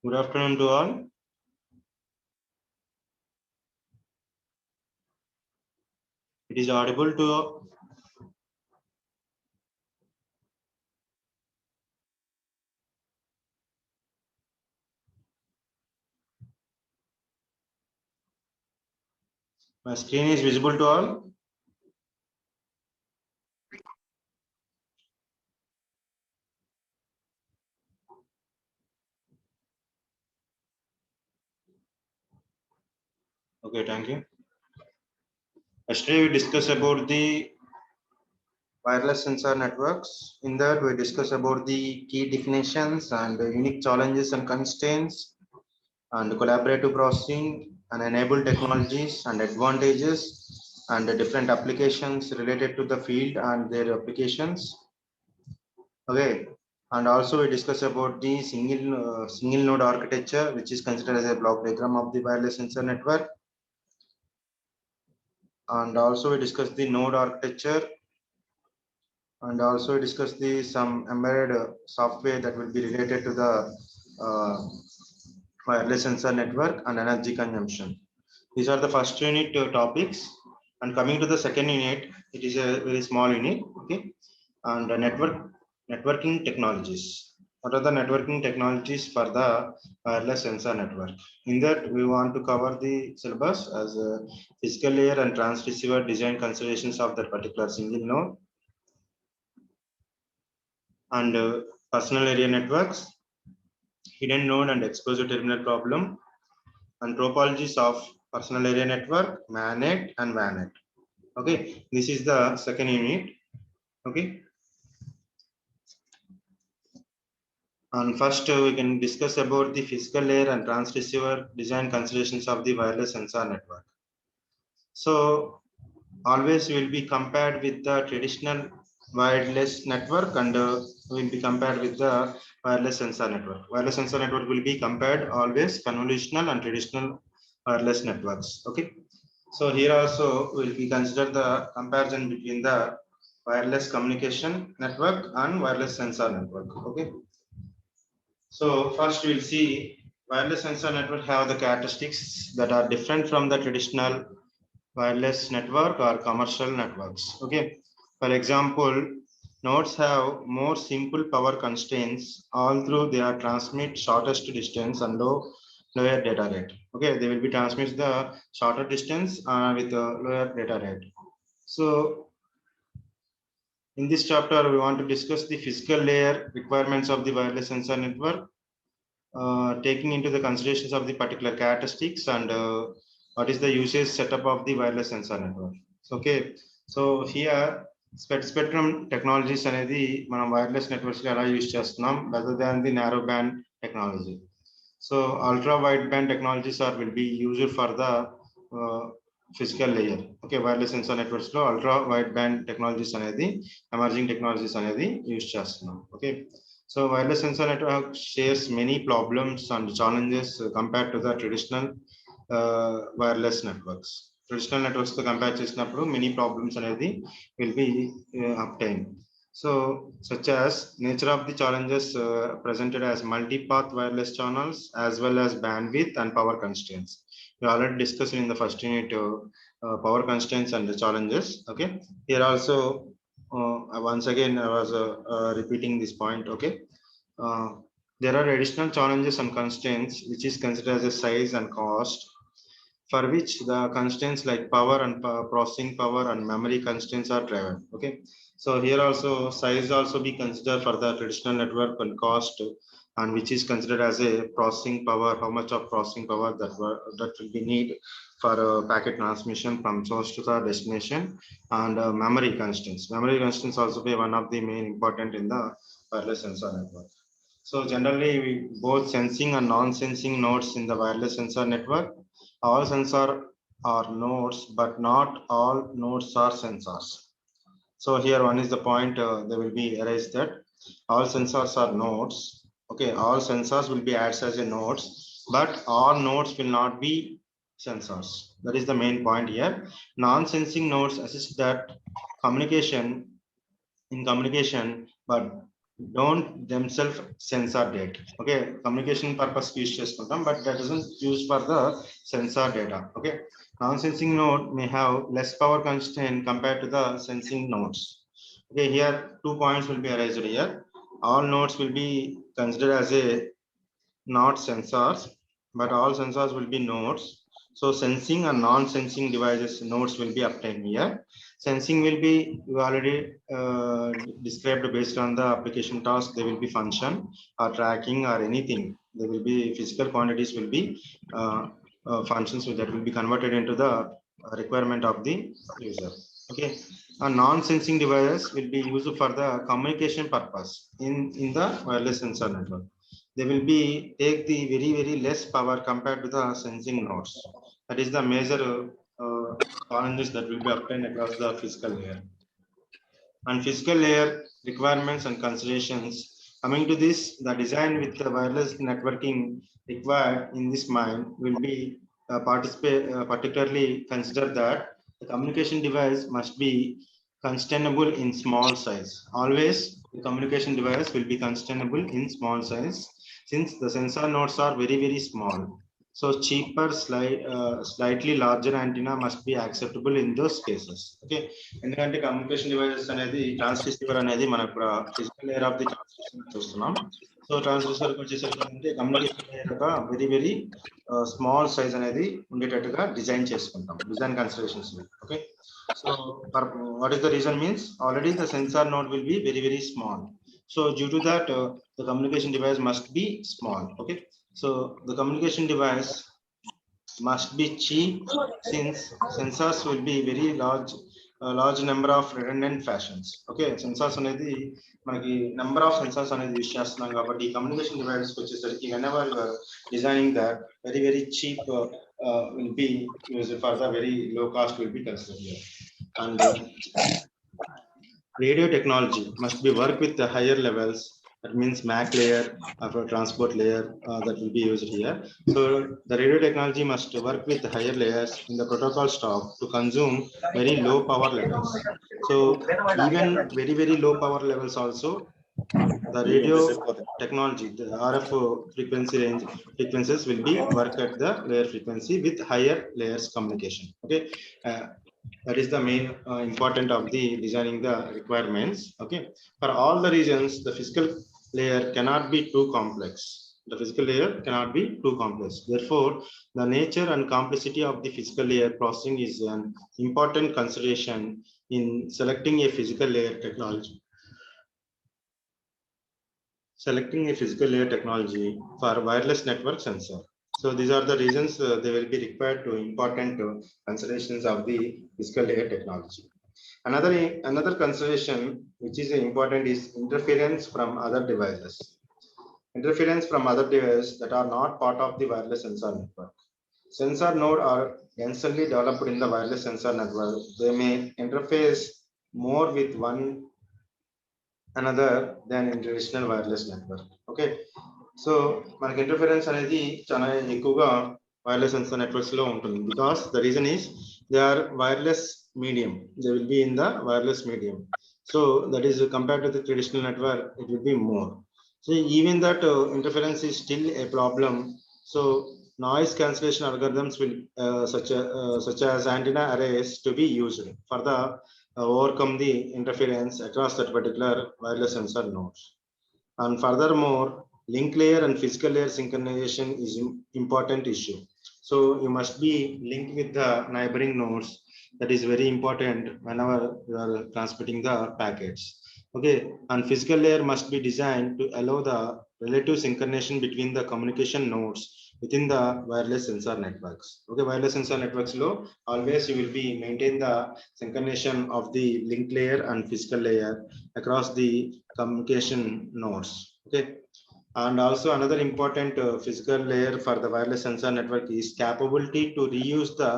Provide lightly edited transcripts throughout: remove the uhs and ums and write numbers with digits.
Good afternoon to all. It is audible to my screen is visible to all. Okay, thank you. Yesterday we discussed about the wireless sensor networks. In that we discussed about the key definitions and the unique challenges and constraints and collaborative processing and enable technologies and advantages and the different applications related to the field and their applications. Okay, and also we discuss about the single node architecture, which is considered as a block diagram of the wireless sensor network. And also we discuss the node architecture, and also we discuss the some embedded software that will be related to the wireless sensor network and energy consumption. These are the first unit topics. And coming to the second unit, it is a very small unit. Okay, and networking technologies. What are the networking technologies for the wireless sensor network? In that, we want to cover the syllabus as a physical layer and transceiver design considerations of that particular single node, and personal area networks, hidden node and exposure terminal problem, and topologies of personal area network, MANET and WANET. Okay, this is the second unit. Okay, and first we can discuss about the physical layer and transceiver design considerations of the wireless sensor network. So always will be compared with the traditional wireless network, and will be compared with the wireless sensor network. Wireless sensor network will be compared always convolutional and traditional wireless networks. Okay, so here also will be consider the comparison between the wireless communication network and wireless sensor network. Okay, so first we'll see wireless sensor network have the characteristics that are different from the traditional wireless network or commercial networks. Okay, for example, nodes have more simple power constraints all through they are transmit shortest distance and lower data rate. Okay, they will be transmit the shorter distance with a lower data rate. So in this chapter, we want to discuss the physical layer requirements of the wireless sensor network, taking into the considerations of the particular characteristics and what is the usage setup of the wireless sensor network. Okay, so here spectrum technologies అనేది మనం wireless networks లో ఎలా use చేస్తున్నాం rather than the narrow band technology. So ultra wideband technologies are will be used for the physical layer. Okay, wireless sensor networks లో ultra wideband technologies అనేది emerging technologies అనేది use చేస్తున్నాం. Okay, so wireless sensor network shares many problems and challenges compared to the traditional wireless networks. Traditional networks to compare చేసినప్పుడు many problems అనేది will be obtained. So such as nature of the challenges presented as multi-path wireless channels as well as bandwidth and power constraints. We already discussed in the first unit power constraints and the challenges. Okay, here also once again I was repeating this point. Okay, there are additional challenges and constraints which is considered as a size and cost, for which the constraints like power and processing power and memory constraints are driven. Okay, so here also size also be considered for the traditional network and cost, and which is considered as a processing power, how much of processing power that will be need for packet transmission from source to the destination, and memory constraints. Memory constraints also be one of the main important in the wireless sensor network. So generally, both sensing and non-sensing nodes in the wireless sensor network. All sensors are nodes, but not all nodes are sensors. So here one is the point they will be erased that all sensors are nodes. Okay, all sensors will be acts as a nodes, but all nodes will not be sensors. That is the main point here. Non-sensing nodes assist that communication, but don't themselves sensor data. Okay, communication purpose use chestuntam, but that doesn't use for the sensor data. Okay, non-sensing node may have less power constraint compared to the sensing nodes. Okay, here 2 points will be arised here. All nodes will be considered as a not sensors, but all sensors will be nodes. So sensing and non-sensing devices nodes will be obtained here. Sensing will be you already described based on the application task. They will be function or tracking or anything. There will be physical quantities will be functions that will be converted into the requirement of the user. Okay. A non-sensing devices will be used for the communication purpose in the wireless sensor network. They will be take the very less power compared to the sensing nodes. That is the major challenges that will be obtained across the physical layer. And physical layer requirements and considerations. Coming to this, the design with the wireless networking required in this mind will be particularly consider that the communication device must be containable in small size. Always the communication device will be containable in small size since the sensor nodes are very small. So cheaper, slightly larger antenna must be acceptable in those cases. Okay. ఎందుకంటే communication devices అనేది transreceiver అనేది మనం ఇప్పుడు physical layer of the transreceiver చూస్తున్నాం. So transreceiver వచ్చేసరికి అంటే communication layer ఒక very small size అనేది ఉండేటట్టుగా డిజైన్ చేసుకుంటాం design considerations. Okay. So what is the reason means already the sensor node will be very small. So due to that the communication device must be small. Okay. So the communication device must be cheap since sensors will be very large number of redundant fashions. Okay, sensors అనేది మనకి number of sensors అనేది use చేస్తున్నాం కాబట్టి communication devices వచ్చేసరికి whenever you are designing that very cheap will be used for the very low cost will be considered here. And radio technology must be work with the higher levels. That means MAC layer of a transport layer that will be used here. So the radio technology must work with higher layers in the protocol stack to consume very low power levels. So even very low power levels also, the radio technology, the RF frequencies will be work at the layer frequency with higher layers communication. Okay. That is the main important of the designing the requirements. Okay. For all the regions, the physical layer cannot be too complex. The physical layer cannot be too complex. Therefore, the nature and complexity of the physical layer processing is an important consideration in selecting a physical layer technology. Selecting a physical layer technology for wireless network sensor. So these are the reasons they will be required to important considerations of the physical layer technology. Another consideration which is important is interference from other devices. Interference from other devices that are not part of the wireless sensor network. Sensor node are densely developed in the wireless sensor network. They may interface more with one another than in traditional wireless network. Okay. So మనకి interference అనేది చాలా ఎక్కువగా wireless sensor networks లో ఉంటుంది because the reason is they are wireless medium. They will be in the wireless medium. So that is compared to the traditional network, it will be more. So even that interference is still a problem. So noise cancellation algorithms will such as antenna arrays to be used for the overcome the interference across that particular wireless sensor nodes. And furthermore, link layer and physical layer synchronization is important issue. So you must be linked with the neighboring nodes. That is very important whenever you are transmitting the packets. Okay. And physical layer must be designed to allow the relative synchronization between the communication nodes within the wireless sensor networks. Okay, wireless sensor networks low, always you will be maintain the synchronization of the link layer and physical layer across the communication nodes. Okay. And also another important physical layer for the wireless sensor network is capability to reuse the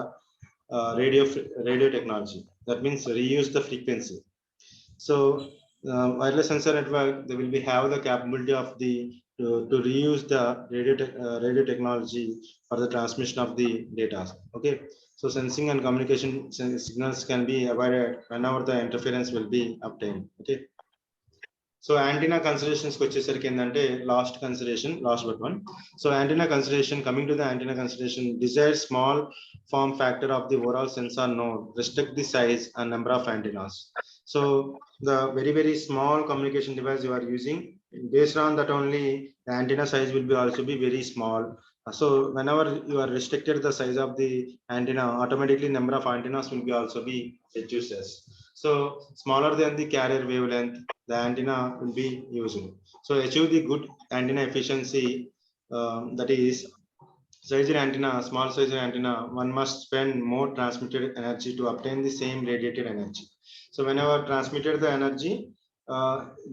radio technology. That means reuse the frequency. So wireless sensor network, they will be have the capability of the to reuse the radio technology for the transmission of the data. Okay. So sensing and communication signals can be avoided whenever the interference will be obtained. Okay. So antenna considerations వచ్చేసరికి ఏంటంటే last but one. So antenna consideration, coming to the antenna consideration, desired small form factor of the overall sensor node, restrict the size and number of antennas. So the very small communication device you are using, based on that only the antenna size will be also be very small. So whenever you are restricted the size of the antenna, automatically number of antennas will be also be reduces. So smaller than the carrier wavelength, the antenna will be used. So achieve the good antenna efficiency, that is size antenna, small size antenna, one must spend more transmitted energy to obtain the same radiated energy. So whenever transmitted the energy,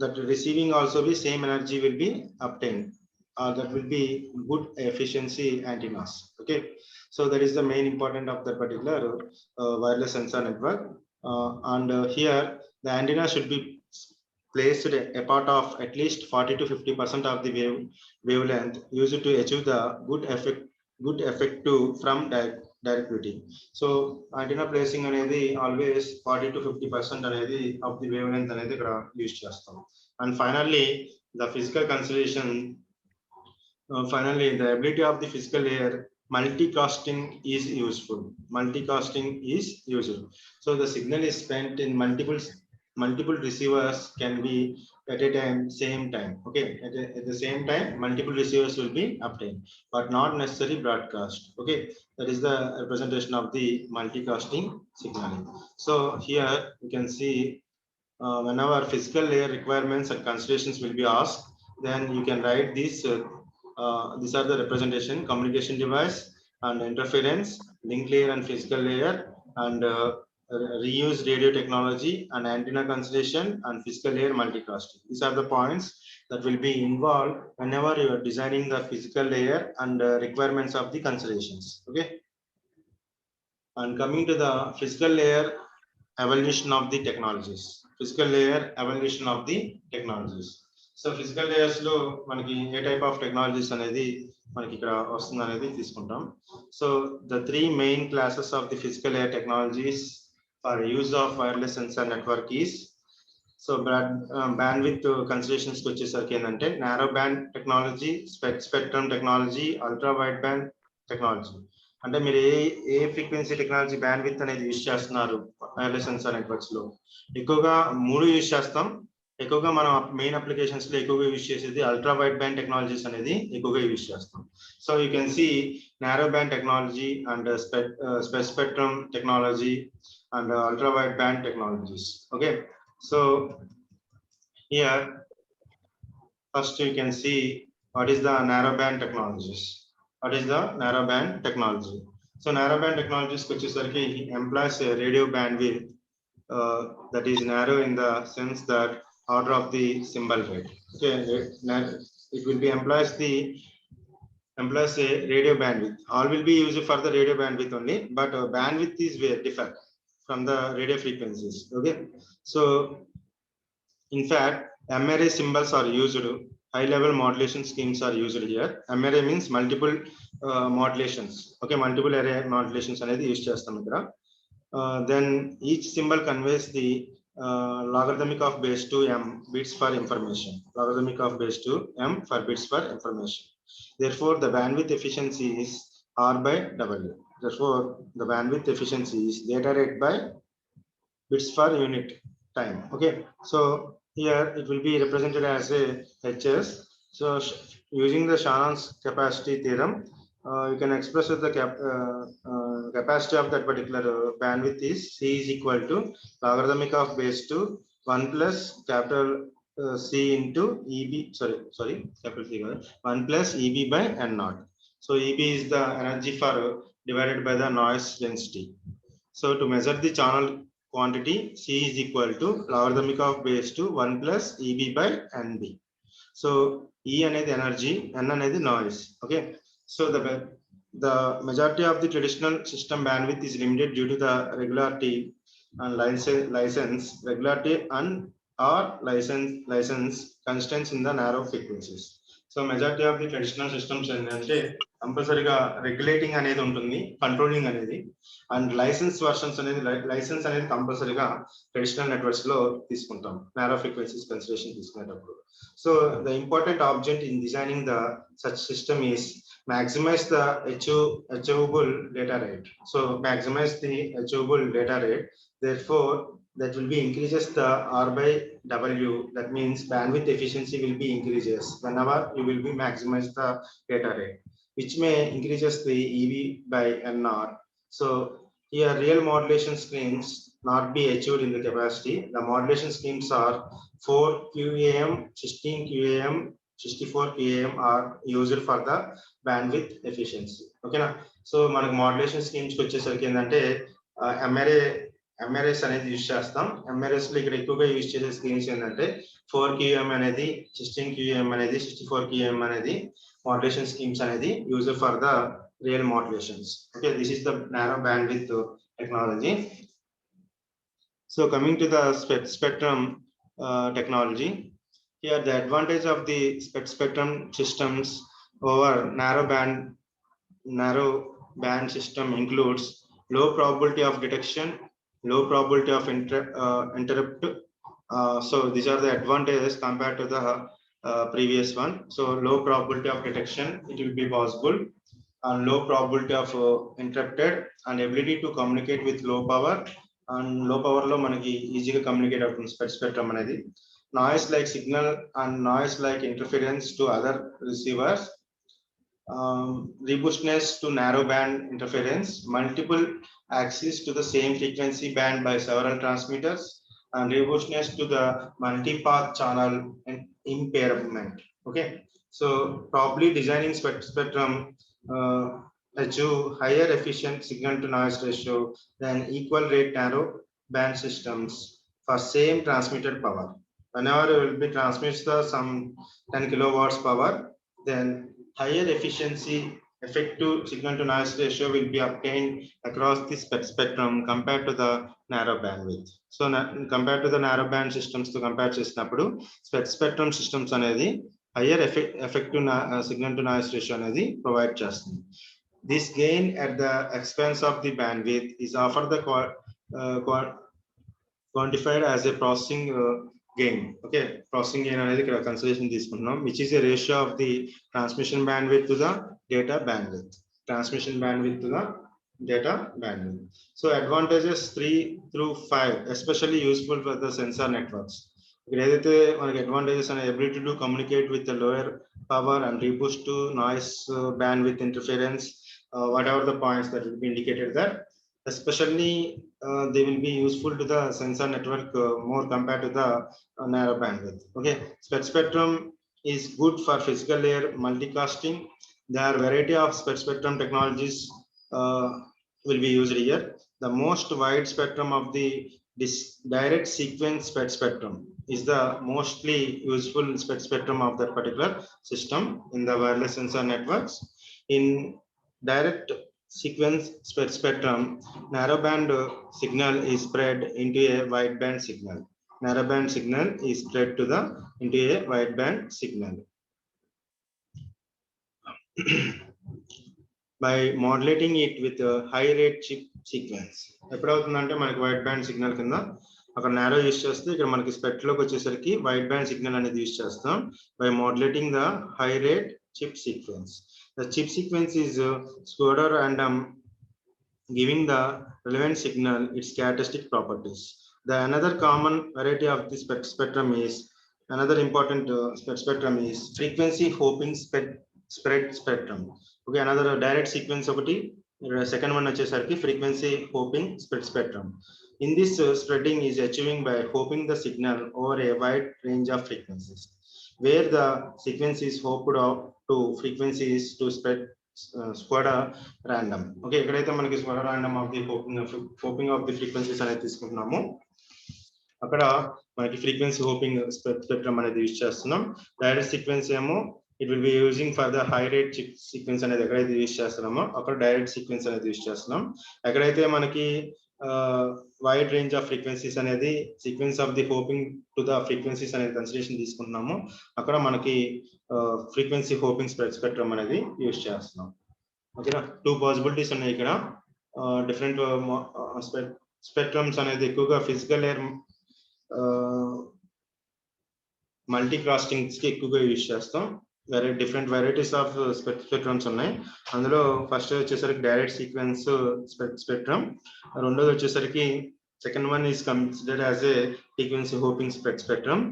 that receiving also be same energy will be obtained. That will be good efficiency antennas. Okay, so that is the main important of that particular wireless sensor network. Here the antenna should be placed a part of at least 40 to 50% of the wavelength used to achieve the good effective from directivity. So antenna placing అనేది always 40 to 50% అనేది of the wavelength అనేది ఇక్కడ use చేస్తాం. And finally the physical consideration, finally the ability of the physical layer, multicasting is useful. Multicasting is used. So the signal is spent in multiple receivers can be at a same time. Okay, at the same time multiple receivers will be obtained, but not necessarily broadcast. Okay, that is the representation of the multicasting signaling. So here you can see, whenever physical layer requirements and considerations will be asked, then you can write these. These are the representation: communication device and interference, link layer and physical layer, and reuse radio technology, and antenna constellation, and physical layer multicasting. These are the points that will be involved whenever you are designing the physical layer and requirements of the constellations. Okay, and coming to the physical layer evolution of the technologies. Physical layer evolution of the technologies. So physical layers లో మనకి ఏ type of technologies అనేది మనకి ఇక్కడ వస్తుంది అనేది తీసుకుంటాం. So the three main classes of the physical layer technologies for use of wireless sensor network is, so bandwidth considerations వచ్చేసరికి ఏంటంటే narrow band technology, spectrum technology, ultra wide band technology. అంటే మీరు ఏ ఫ్రీక్వెన్సీ టెక్నాలజీ బ్యాండ్ విత్ అనేది use చేస్తున్నారు wireless sensor networks లో? ఎక్కువగా 3 use చేస్తాం. ఎక్కువగా మనం మెయిన్ అప్లికేషన్స్ లో ఎక్కువగా యూజ్ చేసేది అల్ట్రా వైడ్ బ్యాండ్ టెక్నాలజీస్ అనేది ఎక్కువగా యూజ్ చేస్తాం. So you can see narrow band technology and spectrum technology and ultra wide band technologies. Okay, so here first you can see what is the narrow band technologies. What is the narrow band technology? So narrow band technologies వచ్చేసరికి employs a radio bandwidth that is narrow in the sense that order of the symbol rate. Okay, it will be employs a radio bandwidth. All will be used for the radio bandwidth only, but bandwidth is very different from the radio frequencies. Okay, so in fact MRA symbols are used. High level modulation schemes are used here. MRA means multiple modulations. Okay, multiple array modulations అనేది use చేస్తాం ఇక్కడ. Then each symbol conveys the logarithmic of base 2 m bits for information. Logarithmic of base 2 m for bits for information. Therefore the bandwidth efficiency is R by W. Therefore the bandwidth efficiency is data rate by bits per unit time. Okay, so here it will be represented as a HS. So using the Shannon's capacity theorem, you can express the capacity of that particular bandwidth is C is equal to logarithmic of base 2 1 plus capital C into EB, capital C 1 plus EB by N naught. So EB is the energy for divided by the noise density. So to measure the channel quantity, C is equal to logarithmic of base 2 1 plus EB by NB. So E అనేది energy, N అనేది noise. Okay, so the majority of the traditional system bandwidth is limited due to the regularity and license regularity and or license constraints in the narrow frequencies. So majority of the traditional systems ఏంటంటే కంపల్సరీగా regulating అనేది ఉంటుంది, controlling అనేది, and licence versions అనేది licence అనేది కంపల్సరీగా traditional networks లో తీసుకుంటాం నారో ఫ్రీక్వెన్సీస్ కన్సిడరేషన్ తీసుకునేటప్పుడు. So the important object in designing the such system is maximize the achievable data rate. So maximize the achievable data rate. Therefore, that will be increases the R by W. That means bandwidth efficiency will be increases whenever you will be maximize the data rate, which may increases the EV by NR. So here real modulation schemes not be achieved in the capacity. The modulation schemes are 4 QAM, 16 QAM, 64 QAM are used for the bandwidth efficiency. Okay na? So మనకు modulation schemes కి వచ్చేసరికి ఏంటంటే MRS అనేది use చేస్తాం. MRS లో ఇక్కడ ఎక్కువగా use చేసే స్కీమ్స్ ఏంటంటే 4 QM అనేది, 16 QM అనేది, 64 QM అనేది మోడ్యులేషన్ స్కీమ్స్ అనేది use for the real modulations. Okay, this is the narrow bandwidth technology. So coming to the spectrum technology, here the advantage of the spectrum systems over narrow band system includes low probability of detection, low probability of interrupt. So these are the advantages compared to the previous one. So low probability of detection, it will be possible, and low probability of interrupted, and ability to communicate with low power. And low power lo manaki easy ga communicate avutundi spectrum anedi. Noise like signal and noise like interference to other receivers. Robustness to narrow band interference, multiple access to the same frequency band by several transmitters, and robustness to the multipath channel impairment. Okay, so probably designing spectrum achieve higher efficient signal to noise ratio than equal rate narrow band systems for same transmitted power. Whenever you will be transmits the some 10 kilowatts power, then higher efficiency effective signal to noise ratio will be obtained across the spectrum compared to the narrow bandwidth. So compared to the narrow band systems to compare చేసినప్పుడు spectrum systems అనేది higher effective signal to noise ratio అనేది provide చేస్తుంది. This gain at the expense of the bandwidth is often the quantified as a processing gain. Okay, processing gain అనేది ఇక్కడ consideration తీసుకుంటున్నాం, which is a ratio of the transmission bandwidth to the data bandwidth. Transmission bandwidth to the data bandwidth. So advantages 3 through 5 especially useful for the sensor networks. ఇక్కడ ఏదైతే మనకి advantages అనే ability to communicate with lower power and robust to noise bandwidth interference, whatever the points that will be indicated there, especially they will be useful to the sensor network more compared to the narrow bandwidth. Okay, spectrum is good for physical layer multicasting. There are variety of spectrum technologies will be used here. The most wide spectrum of the direct sequence spectrum is the mostly useful spectrum of that particular system in the wireless sensor networks. In direct sequence spectrum, narrowband signal is spread into a wideband signal. Narrowband signal is spread to the into a wideband signal. By modulating it with a high rate chip sequence. ఎప్పుడవుతుందంటే మనకి wide band signal కింద అక్కడ narrow use చేస్తే ఇక్కడ మనకి SPECT లోకి వచ్చేసరికి wide band signal అనేది use చేస్తాం by modulating the high rate chip sequence. The chip sequence is pseudo random, giving the relevant signal its characteristic properties. The another common variety of this spectrum is another important spectrum is frequency hopping spread spectrum. Okay, another direct sequence ఒకటి, second one వచ్చేసరికి frequency hopping spread spectrum. In this spreading is achieving by hopping the signal over a wide range of frequencies, where the sequence is hopped up to frequencies to spread pseudo random. Okay, ikkadaithe manaki pseudo random of the hopping of the frequencies అనేది తీసుకుంటున్నాము, అక్కడ మనకి frequency hopping spectrum అనేది use చేస్తున్నాం. Direct sequence ఏమో it will be using for the high rate chip sequence అనేది ఎక్కడైతే use చేస్తున్నామో అక్కడ డైరెక్ట్ సీక్వెన్స్ అనేది యూజ్ చేస్తున్నాం. ఎక్కడైతే మనకి wide range of frequencies అనేది sequence of the hoping to the frequencies అనేది కన్సిడరేషన్ తీసుకుంటున్నాము. అక్కడ మనకి ఫ్రీక్వెన్సీ హోపింగ్ స్పెక్ట్రమ్ అనేది యూజ్ చేస్తున్నాం. ఓకేనా, 2 పాసిబిలిటీస్ ఉన్నాయి ఇక్కడ. డిఫరెంట్ స్పెక్ట్రమ్స్ అనేది ఎక్కువగా ఫిజికల్ లేయర్ మల్టీ క్రాస్టింగ్స్ కి ఎక్కువగా యూజ్ చేస్తాం. డిఫరెంట్ వెరైటీస్ ఆఫ్ స్పెక్ట్రమ్స్ ఉన్నాయి. అందులో ఫస్ట్ వచ్చేసరికి డైరెక్ట్ సీక్వెన్స్ స్పెక్ట్రమ్, రెండోది వచ్చేసరికి second one is considered as a frequency hoping spectrum.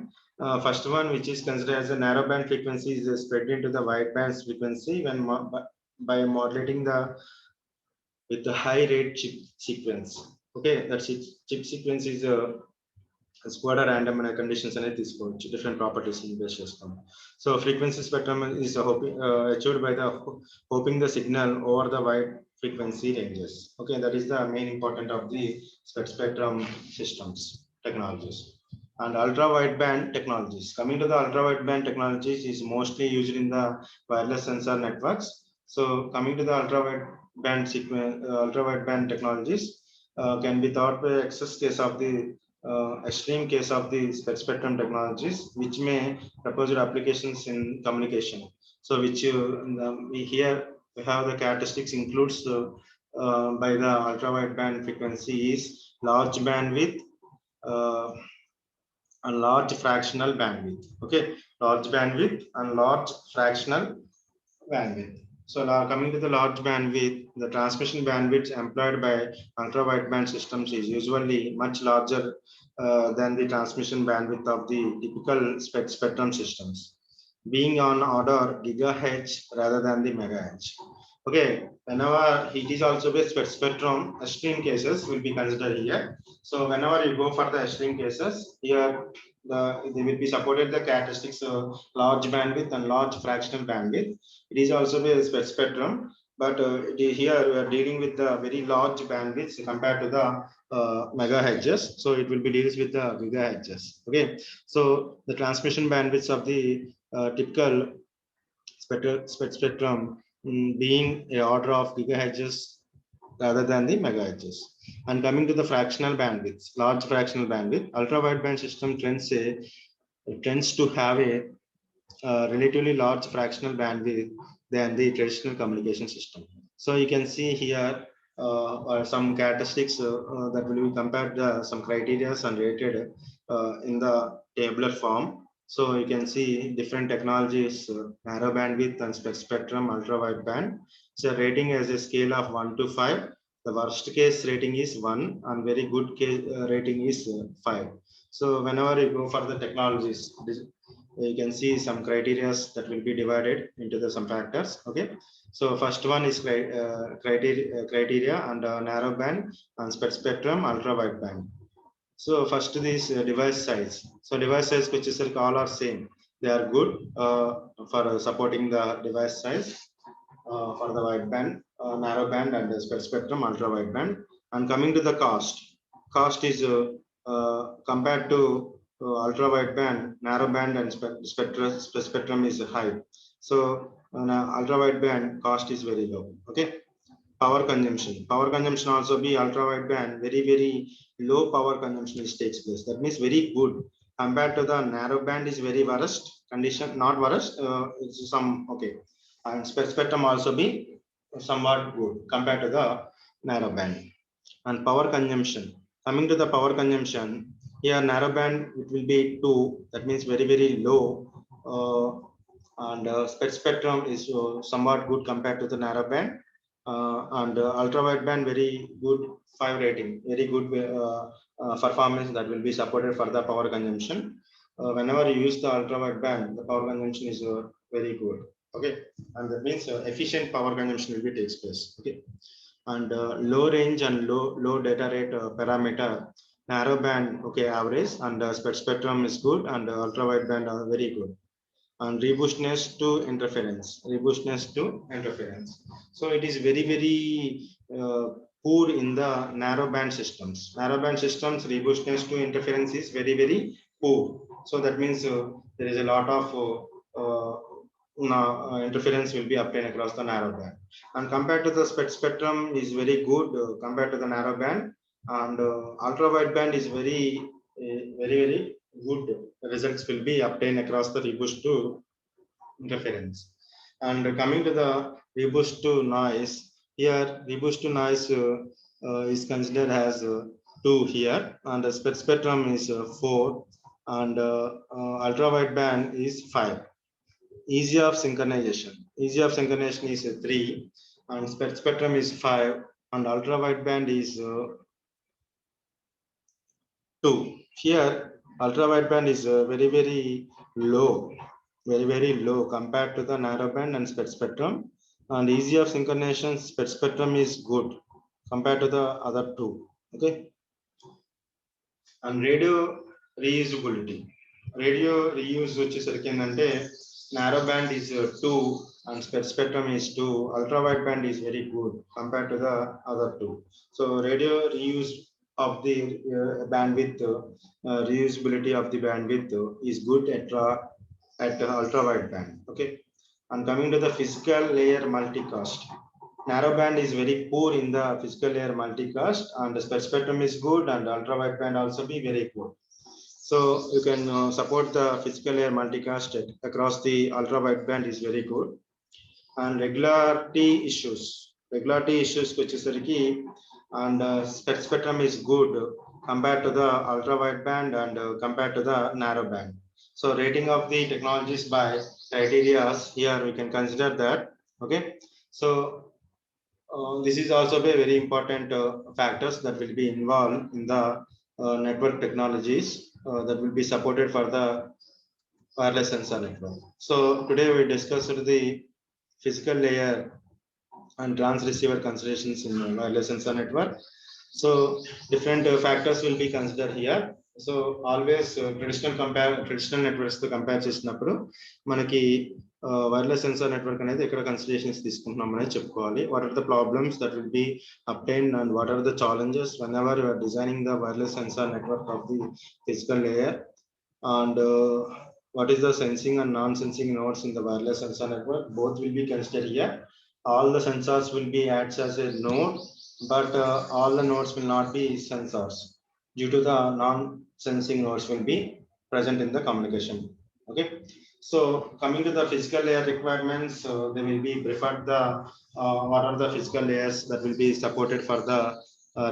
First one, which is considered as a narrow band frequency, is spread into the wide band frequency when by modulating the with the high rate chip sequence. Okay, that chip sequence is squad random conditions and different properties in base system. So frequency spectrum is achieved by the hoping the signal over the wide frequency ranges. Okay, that is the main important of the spectrum systems technologies. And ultra wideband technologies. Coming to the ultra wideband technologies is mostly used in the wireless sensor networks. So coming to the ultra wideband technologies can be thought by excess case of the extreme case of the spectrum technologies, which may propose applications in communication. So which we here we have the characteristics includes by the ultra wideband frequency is large bandwidth and large fractional bandwidth. Okay, large bandwidth and large fractional bandwidth. So now coming to the large bandwidth, the transmission bandwidth employed by ultra wideband systems is usually much larger than the transmission bandwidth of the typical spectrum systems, being on order gigahertz rather than the megahertz. Okay, whenever it is also based spectrum, extreme cases will be considered here. So whenever you go for the extreme cases, here they will be supported the characteristics of large bandwidth and large fractional bandwidth. It is also based spectrum, but here we are dealing with the very large bandwidths compared to the megahertz. So it will be deals with the gigahertz. Okay, so the transmission bandwidths of the typical spectrum being a order of gigahertz rather than the megahertz. And coming to the fractional bandwidths, large fractional bandwidth, ultra wideband system tends to have a relatively large fractional bandwidth than the traditional communication system. So you can see here some characteristics that will be compared some criteria and rated in the tabular form. So you can see different technologies, narrow bandwidth and spectrum, ultra wideband. So rating as a scale of 1 to 5. The worst case rating is 1 and very good case rating is 5. So whenever you go for the technologies, you can see some criteria that will be divided into the some factors. Okay, so first one is criteria and narrow band and spectrum, ultra wideband. So first this device size. So device size which is all are same. They are good for supporting the device size for the wideband, narrow band and spectrum, ultra wideband. And coming to the cost is compared to ultra wideband, narrow band and spectrum is high. So ultra wideband cost is very low. Okay, power consumption also be ultra wideband very low power consumption takes place. That means very good compared to the narrow band is very worst condition, not worst, it's some okay. And spectrum also be somewhat good compared to the narrow band. And power consumption, coming to the power consumption, here narrow band it will be 2, that means very low, and spectrum is somewhat good compared to the narrow band, and ultra wideband very good 5 rating, very good performance that will be supported for the power consumption. Whenever you use the ultra wideband, the power consumption is very good. Okay, and that means efficient power consumption will be takes place. Okay, and low range and low data rate parameter, narrow band okay average, and spectrum is good, and ultra wideband are very good. And robustness to interference, so it is very poor in the narrow band systems. Robustness to interference is very poor. So that means there is a lot of interference will be obtained across the narrow band. And compared to the spectrum is very good compared to the narrow band. and ultra wideband is very good results will be obtained across the reboost to interference. And coming to the reboost to noise, here reboost to noise is considered as 2 here, and the spectrum is 4, and ultra wideband is 5. Easy of synchronization. Easy of synchronization is 3, and spectrum is 5, and ultra wideband is 2. Here, ultra wideband is very low, very low compared to the narrowband and spectrum. And easy of synchronization, spectrum is good compared to the other two. Okay. And radio reusability. Radio reuse వచ్చేసరికి ఏంటంటే narrow band is 2 and spectrum is 2. Ultra wideband is very good compared to the other two. So radio reuse of the bandwidth, reusability of the bandwidth is good at ultra wideband. Okay. And coming to the physical layer multicast. Narrowband is very poor in the physical layer multicast, and the spectrum is good, and ultra wideband also be very good. So you can support the physical layer multicast across the ultra wideband is very good. And regularity issues which is key, and spectrum is good compared to the ultra wideband and compared to the narrow band. So rating of the technologies by criteria, here we can consider that. Okay. So this is also a very important factors that will be involved in the network technologies that will be supported for the wireless sensor network. So today we discussed the physical layer and transceiver considerations in wireless sensor network. So different factors will be considered here. So always traditional networks to compare చేసినప్పుడు మనకి wireless sensor network అనేది ఎక్కడ considerations తీసుకుంటున్నాం అనేది చెప్పుకోవాలి. What are the problems that will be obtained and what are the challenges whenever you are designing the wireless sensor network of the physical layer, and what is the sensing and non-sensing nodes in the wireless sensor network, both will be considered here. All the sensors will be acts as a node, but all the nodes will not be sensors due to the non-sensing nodes will be present in the communication. Okay. So coming to the physical layer requirements, they will be preferred the what are the physical layers that will be supported for the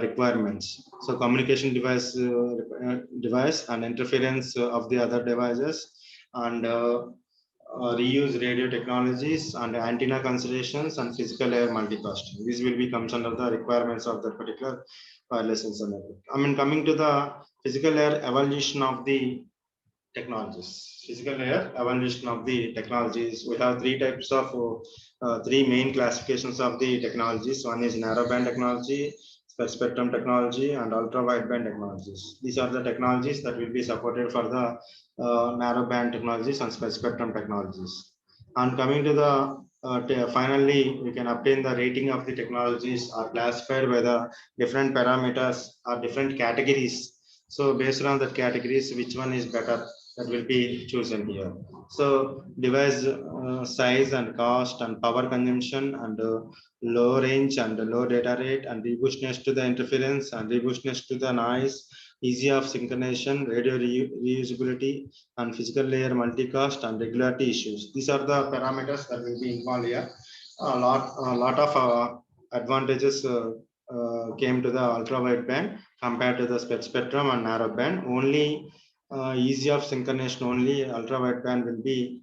requirements. So communication device and interference of the other devices, and reuse radio technologies and antenna considerations and physical layer multicasting. This will be comes under the requirements of that particular wireless sensor network. I mean, coming to the physical layer evolution of the technologies. Physical layer evolution of the technologies. We have three main classifications of the technologies. One is narrowband technology, spectrum technology, and ultra wideband technologies. These are the technologies that will be supported for the narrowband technologies and spectrum technologies. And coming to the finally, we can obtain the rating of the technologies are classified by the different parameters or different categories. So based on that categories, which one is better, that will be chosen here. So device size and cost and power consumption and low range and low data rate and robustness to the interference and robustness to the noise, easy of synchronization, radio reusability, and physical layer multicast and regularity issues. These are the parameters that will be involved here. A lot of advantages came to the ultra wideband compared to the spectrum and narrow band. Only easy of synchronization, only ultra wideband will be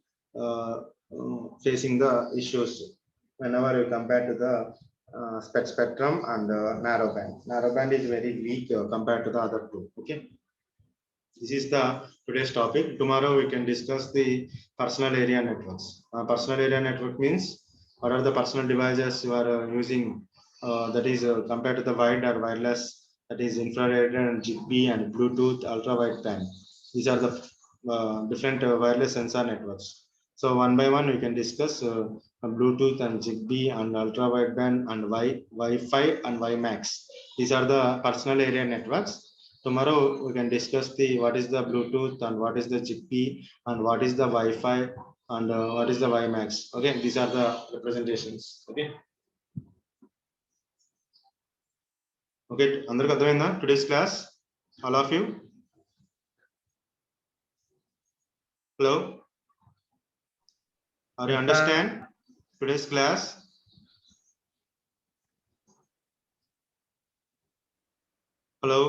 facing the issues whenever you compare to the spectrum and narrow band. Narrow band is very weak compared to the other two. Okay. This is the today's topic. Tomorrow we can discuss the personal area networks. Personal area network means what are the personal devices you are using, that is compared to the wide or wireless, that is infrared and Zigbee and Bluetooth, ultra wideband. These are the different wireless sensor networks. So one by one we can discuss Bluetooth and Zigbee and ultra wideband and Wi-Fi and WiMAX. These are the personal area networks. Tomorrow we can discuss the what is the Bluetooth and what is the Zigbee and what is the Wi-Fi and what is the WiMAX. Okay, these are the representations. Okay. Okay అందరికి అర్థమైందా today's class all of you hello are you understand today's class hello